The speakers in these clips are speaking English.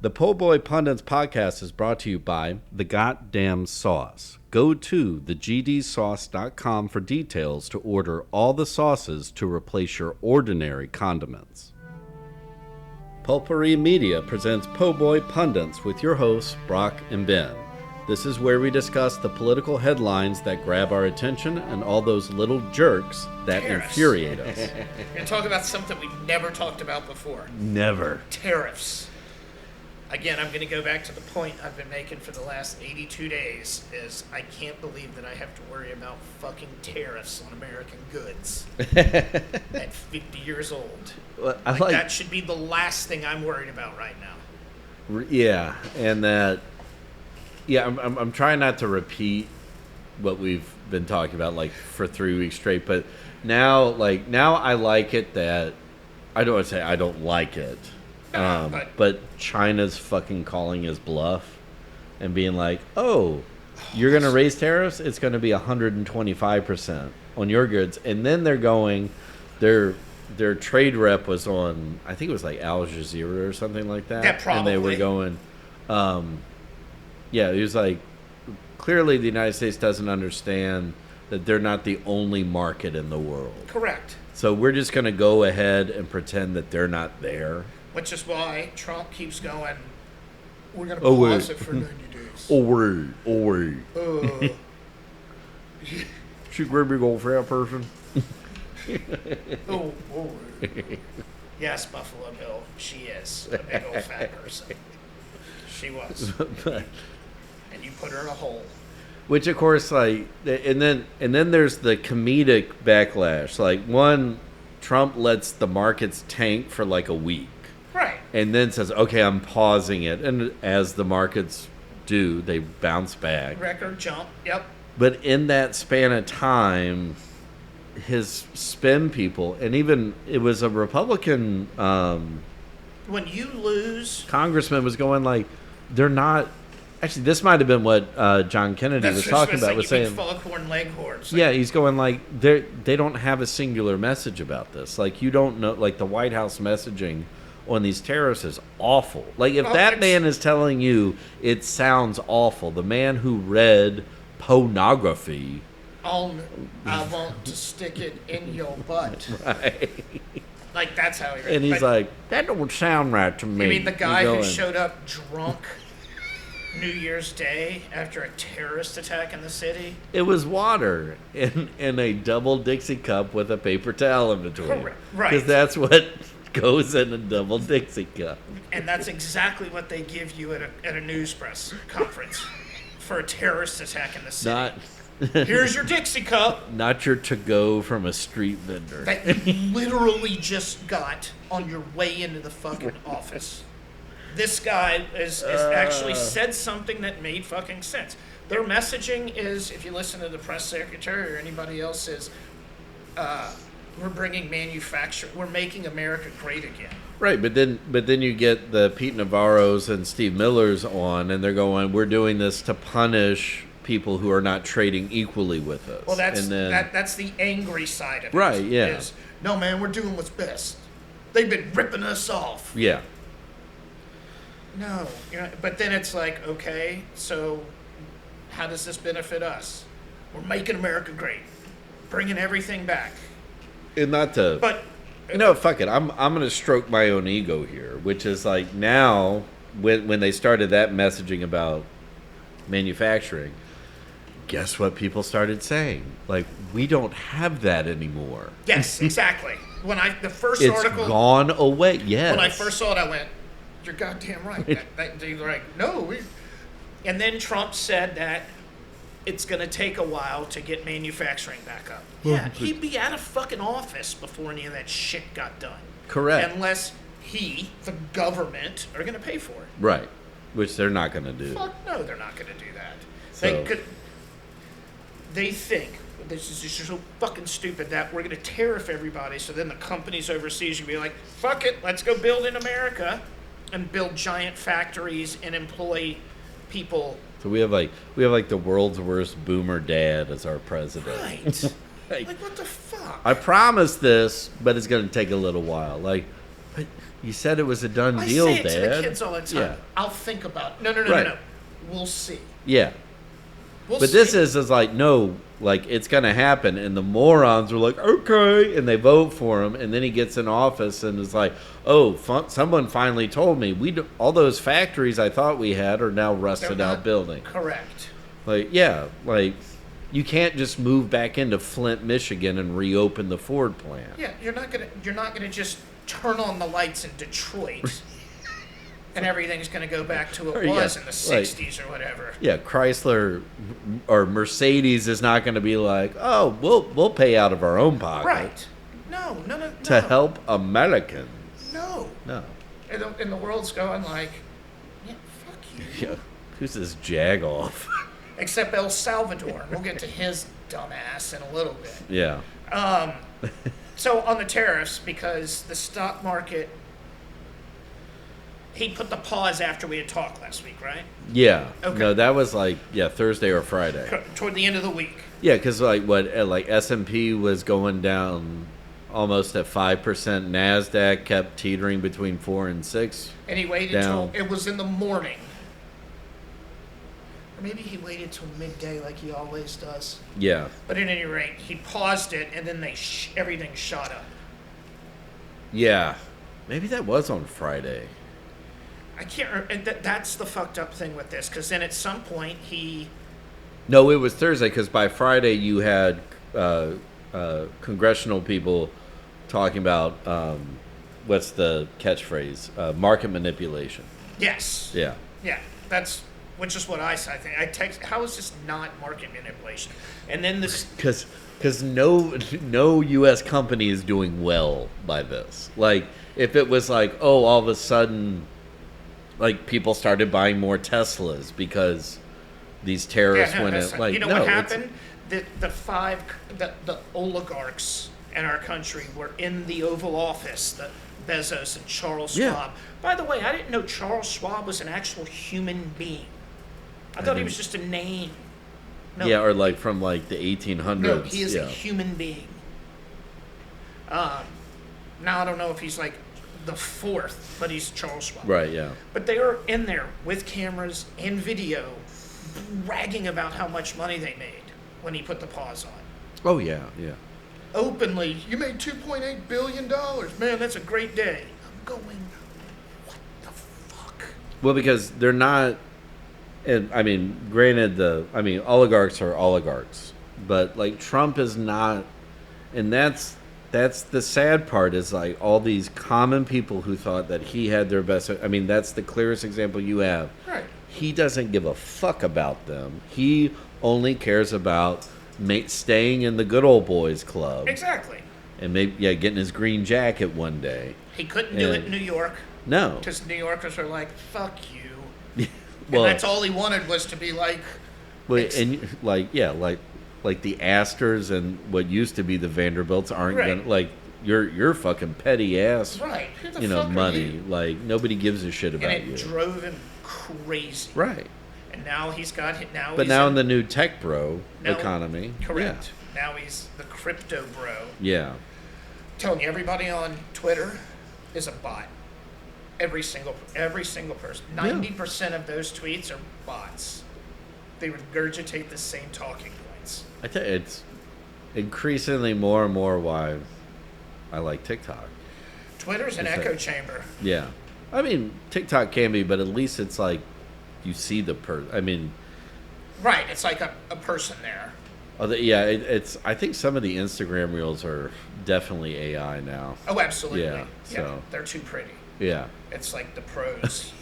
The Po' Boy Pundits podcast is brought to you by The Goddamn Sauce. Go to thegdsauce.com for details to order all the sauces to replace your ordinary condiments. Pulpery Media presents Po' Boy Pundits with your hosts, Brock and Ben. This is where we discuss the political headlines that grab our attention and all those little jerks that Tariffs. infuriate us. We're going to talk about something we've never talked about before. Never. Tariffs. Again, I'm going to go back to the point I've been making for the last 82 days, is I can't believe that I have to worry about fucking tariffs on American goods at 50 years old. Well, That should be the last thing I'm worried about right now. Yeah, and that... Yeah, I'm trying not to repeat what we've been talking about like for 3 weeks straight, but now I like it that I don't want to say I don't like it, but China's fucking calling his bluff and being like, "Oh, you're gonna raise tariffs? It's gonna be 125% on your goods," and then they're going, their trade rep was on, I think it was like Al Jazeera or something like that, Yeah, probably. and they were going. Yeah, he was like, clearly the United States doesn't understand that they're not the only market in the world. Correct. So we're just going to go ahead and pretend that they're not there. Which is why Trump keeps going, we're going to pause it for 90 days. She great big old fat person. Yes, Buffalo Bill, she is a big old fat person. She was. And you put her in a hole. Which, of course, like, and then there's the comedic backlash. Like, one, Trump lets the markets tank for like a week. Right. And then says, okay, I'm pausing it. And as the markets do, they bounce back. Record jump, yep. But in that span of time, his spin people, and even it was a Republican when you lose, congressman was going like, they're not. Actually, this might have been what John Kennedy was talking about. Was saying, foghorn leghorns. Yeah, he's going like they don't have a singular message about this. Like, you don't know, like the White House messaging on these tariffs is awful. Like, if that man is telling you it sounds awful, the man who read pornography, I want to stick it in your butt. Right. Like, that's how he read. And he's like, that don't sound right to me. You mean the guy who showed up drunk New Year's Day after a terrorist attack in the city? It was water in a double Dixie cup with a paper towel in between. Correct. Right. Because that's what goes in a double Dixie cup. And that's exactly what they give you at a news press conference for a terrorist attack in the city. Here's your Dixie cup. Not your to-go from a street vendor. That you literally just got on your way into the fucking office. This guy is actually said something that made fucking sense. Their messaging is, if you listen to the press secretary or anybody else, is we're bringing manufacturing, we're making America great again. Right, but then you get the Pete Navarros and Steve Millers on, and they're going, we're doing this to punish people who are not trading equally with us. Well, that's the angry side of it. Right, yeah. Is, no, man, we're doing what's best. They've been ripping us off. Yeah. No, but then it's like, okay, so how does this benefit us? We're making America great, bringing everything back. And not to, but fuck it. I'm gonna stroke my own ego here, which is like, now when they started that messaging about manufacturing, guess what people started saying? Like, we don't have that anymore. Yes, exactly. When the first it's article, it's gone away. Yes. When I first saw it, I went, "You're goddamn right." They're like, "No." And then Trump said that it's going to take a while to get manufacturing back up. Yeah, he'd be out of fucking office before any of that shit got done. Correct. Unless he, the government, are going to pay for it. Right. Which they're not going to do. Fuck no, they're not going to do that. So. They think, this is just so fucking stupid, that we're going to tariff everybody, so then the companies overseas can be like, fuck it, let's go build in America and build giant factories and employ people. So we have like the world's worst boomer dad as our president. Right. like what the fuck? I promise this, but it's going to take a little while. Like, but You said it was a done I deal, say it Dad. to the kids all the time. Yeah. I'll think about it. No. Right. We'll see. Yeah. We'll But see. this is like, no, like, it's going to happen. And the morons are like, okay. And they vote for him. And then he gets in office and is like, oh, someone finally told me all those factories I thought we had are now rusted out buildings. Correct. Like, yeah, like, you can't just move back into Flint, Michigan and reopen the Ford plant. Yeah, you're not gonna just turn on the lights in Detroit and everything's gonna go back to what it was in the '60s or whatever. Yeah, Chrysler or Mercedes is not going to be like, oh, we'll pay out of our own pocket. Right. No. To help Americans. No. And the world's going like, yeah, fuck you. Yeah. Who's this jag-off? Except El Salvador. We'll get to his dumbass in a little bit. Yeah. So on the tariffs, because the stock market, he put the pause after we had talked last week, right? Yeah. Okay. No, that was like, Thursday or Friday. Toward the end of the week. Yeah, because like S&P was going down almost at 5%. NASDAQ kept teetering between 4 and 6. And he waited till it was in the morning. Or maybe he waited till midday like he always does. Yeah. But at any rate, he paused it, and then everything shot up. Yeah. Maybe that was on Friday. I can't remember. That's the fucked up thing with this, because then at some point No, it was Thursday, because by Friday you had congressional people talking about, what's the catchphrase? Market manipulation. Yes. Yeah. Yeah, which is what I think. I text, how is this not market manipulation? And then this... Because no U.S. company is doing well by this. Like, if it was like, oh, all of a sudden, like, people started buying more Teslas because these tariffs went in. Like, you know what happened? The oligarchs in our country were in the Oval Office, the Bezos and Charles Schwab. Yeah. By the way, I didn't know Charles Schwab was an actual human being. I thought he was just a name. No. Yeah, or like from like the 1800s. No, he is a human being. Now I don't know if he's like the fourth, but he's Charles Schwab. Right, yeah. But they were in there with cameras and video bragging about how much money they made when he put the pause on. Oh, yeah, yeah. Openly, you made $2.8 billion. Man, that's a great day. I'm going, what the fuck? Well, because they're not, and I mean, granted, oligarchs are oligarchs, but like Trump is not, and that's the sad part is like all these common people who thought that he had their best. I mean, that's the clearest example you have. Right. He doesn't give a fuck about them. He only cares about staying in the good old boys club. Exactly. And maybe, getting his green jacket one day. He couldn't do it in New York. No. Because New Yorkers are like, fuck you. Well, and that's all he wanted was to be like... and like the Astors and what used to be the Vanderbilts aren't gonna, like, your fucking petty ass, right? Who the fuck money. Are you? Like, nobody gives a shit about you. And it drove him crazy. Right. And now he's got now. But now in the new tech bro economy, correct. Yeah. Now he's the crypto bro. Yeah. I'm telling you, everybody on Twitter is a bot. Every single person. 90% of those tweets are bots. They regurgitate the same talking points. I tell you, it's increasingly more and more why I like TikTok. Twitter's an echo chamber. Yeah. I mean, TikTok can be, but at least it's like you see the I mean... Right, it's like a person there. It's. I think some of the Instagram reels are definitely AI now. Oh, absolutely. Yeah, so. They're too pretty. Yeah. It's like the pros.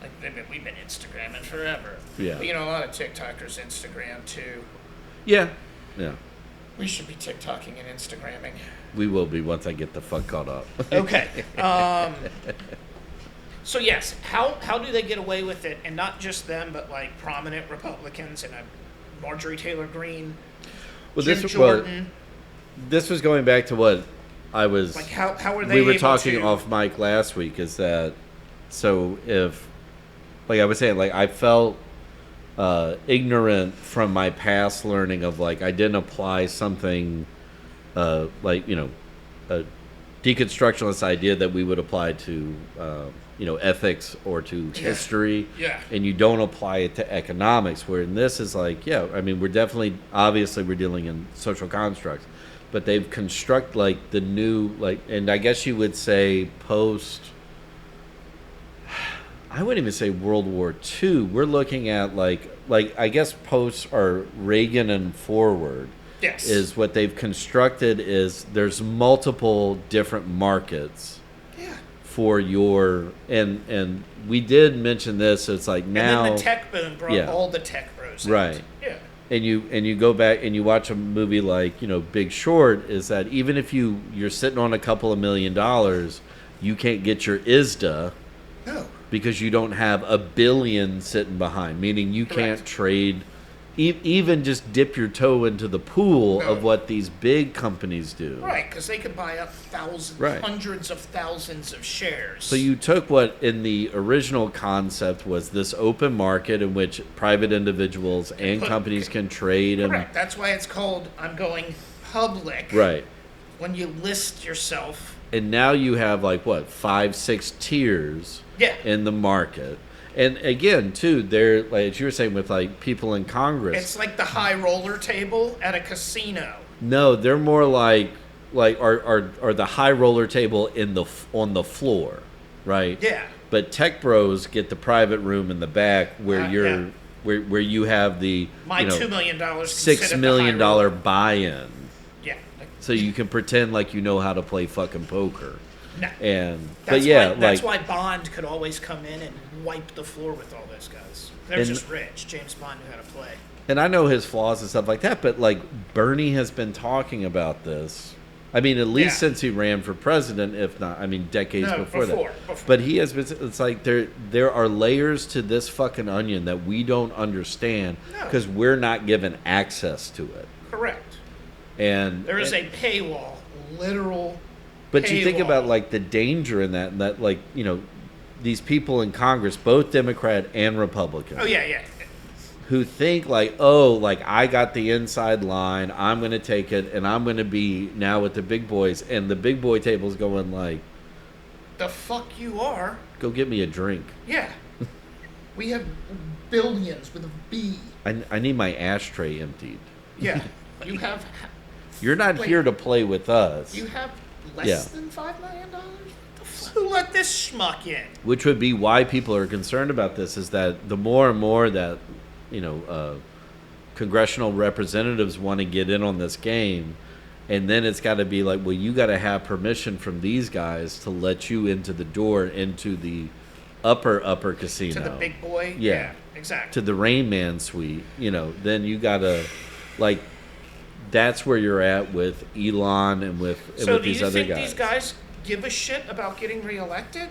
Like, we've been Instagramming forever. Yeah. But, a lot of TikTokers Instagram, too. Yeah. Yeah. We should be TikToking and Instagramming. We will be once I get the fuck caught up. Okay. So, yes, how do they get away with it? And not just them, but, like, prominent Republicans and Marjorie Taylor Greene, Jim Jordan. This was going back to what I was... Like, how are they We were able talking to... off mic last week, is that... So, if... Like I was saying, like, I felt ignorant from my past learning of, like, I didn't apply something, deconstructionist idea that we would apply to, ethics or to history. Yeah. And you don't apply it to economics, where in this is like, obviously we're dealing in social constructs, but they've construct like the new, like, and I guess you would say I wouldn't even say World War II. We're looking at like I guess post or Reagan and forward. Yes. Is what they've constructed is there's multiple different markets. Yeah. For your and we did mention this. So it's like now. And then the tech boom brought all the tech bros. Right. Out. Yeah. And you go back and you watch a movie like Big Short. Is that even if you're sitting on a couple of $1 million, you can't get your ISDA. No. Because you don't have $1 billion sitting behind, meaning you can't trade, even just dip your toe into the pool of what these big companies do. Right, because they could buy up hundreds of thousands of shares. So you took what in the original concept was this open market in which private individuals and companies can trade. Correct. That's why it's called I'm going public. Right. When you list yourself. And now you have 5, 6 tiers. In the market. And again, too, they're like as you were saying with people in Congress. It's like the high roller table at a casino. No, they're more like are the high roller table on the floor, right? Yeah. But tech bros get the private room in the back where where you have the $2 million $6 million buy-in. Yeah. So you can pretend like you know how to play fucking poker. No. That's why Bond could always come in and wipe the floor with all those guys. They're just rich. James Bond knew how to play. And I know his flaws and stuff like that, but Bernie has been talking about this. I mean, at least since he ran for president, if not, decades before that. But he has been. It's like there are layers to this fucking onion that we don't understand because we're not given access to it. Correct. And there is a paywall, literal. But you think about the danger in that these people in Congress, both Democrat and Republican. Oh yeah. Who think I got the inside line, I'm going to take it, and I'm going to be now with the big boys, and the big boy table's going the fuck you are. Go get me a drink. Yeah. We have billions with a B. I need my ashtray emptied. Yeah. You have. You're not here to play with us. You have. Less than $5 million? Who let this schmuck in? Which would be why people are concerned about this is that the more and more that, congressional representatives want to get in on this game, and then it's got to be you got to have permission from these guys to let you into the door, into the upper casino. To the big boy? Yeah, exactly. To the Rain Man suite, then you got to, that's where you're at with Elon and with these other guys. So do you think these guys give a shit about getting reelected?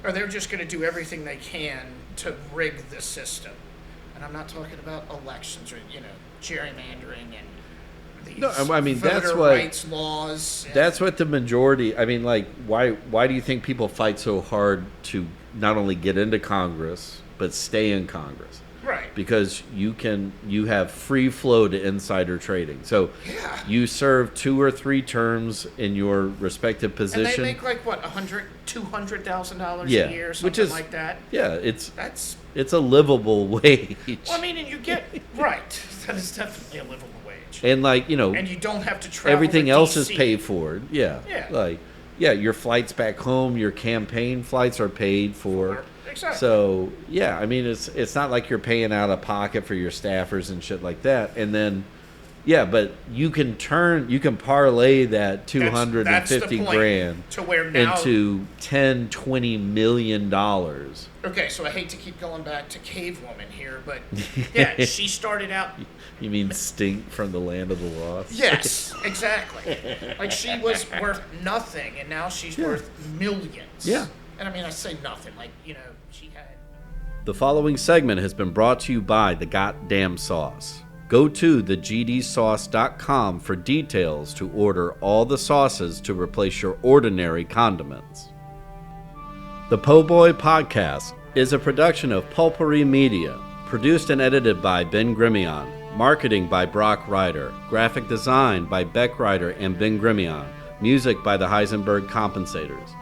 Or they're just going to do everything they can to rig the system? And I'm not talking about elections or, gerrymandering and these voter rights laws. That's what the majority, why do you think people fight so hard to not only get into Congress, but stay in Congress? Right. Because you have free flow to insider trading. So you serve 2 or 3 terms in your respective position. And they make $200,000 a year, something like that. Yeah, it's a livable wage. Well, and you get right. That is definitely a livable wage. And and you don't have to travel. Everything to else DC. is paid for. Yeah. Your flights back home, your campaign flights are paid for. Exactly. So it's not like you're paying out of pocket for your staffers and shit like that. And then, but you can parlay that $250,000 to where now, into $10-20 million. Okay, so I hate to keep going back to Cave Woman here, but she started out. You mean Stink from the Land of the Lost? Yes, exactly. She was worth nothing, and now she's worth millions. Yeah. And I say nothing, she had. The following segment has been brought to you by The Goddamn Sauce. Go to thegdsauce.com for details to order all the sauces to replace your ordinary condiments. The Po' Boy Podcast is a production of Pulpery Media, produced and edited by Ben Grimion, marketing by Brock Ryder, graphic design by Beck Ryder and Ben Grimion, Music by the Heisenberg Compensators.